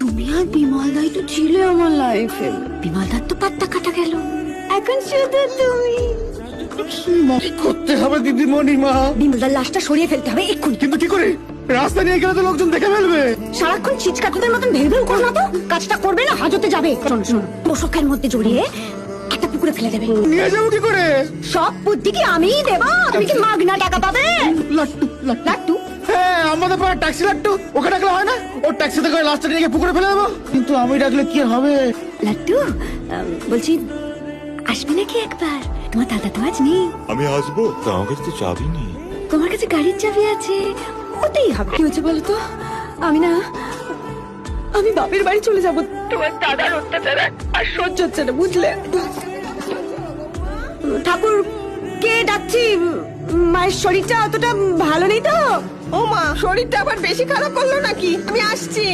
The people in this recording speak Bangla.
তুমি আর বিমলদাই তো ছিলে আমার লাইফে। বিমলদার তো পাত্তা কাটা গেল, এখন শুধু তুমি। কি করতে হবে দিদিমণি মা? বিমলদার লাশটা সরিয়ে ফেলতে হবে এক্ষুনি। কিন্তু কি করে? রাস্তা নিয়ে গেলে তো লোকজন দেখে ফেলবে। সারাক্ষণ ছিচকাকুদের মতন ভেলভেল করো না তো, কাজটা করবে না হাজতে যাবে। শোনো শোনো, পোশাকের মধ্যে জড়িয়ে একটা পুকুরে ফেলে দেবে। নিয়ে যাবো কি করে? সব বুদ্ধি কি আমিই দেবো? তুমি কি মাগনা টাকা পাবে? লাট্টু লাট্টু। লাট্টু হ্যাঁ, আমাদের পাড়ার ট্যাক্সি লাট্টু, ওকে ডাকলে হয় না? ওর ট্যাক্সিতে করে লাস্টে নিয়ে গিয়ে পুকুরে ফেলে দেবো। কিন্তু আমি ডাকলে কি হবে? লাট্টু, বলছি আসবে নাকি একবার? তোমার দাদা তো আজ নেই। আমি আসবো তা আমার কাছে তো চাবি নেই। তোমার কাছে গাড়ির চাবি আছে, ওতেই হবে। কি হয়েছে বলো তো? আমি বাপের বাড়ি চলে যাব। তোমার দাদার অত্যাচার আর সহ্য হচ্ছে না, বুঝলে? ঠাকুর কে ডাকছি? মায়ের শরীরটা অতটা ভালো নেই তো। ও মা, শরীরটা আবার বেশি খারাপ করলো নাকি? আমি আসছি।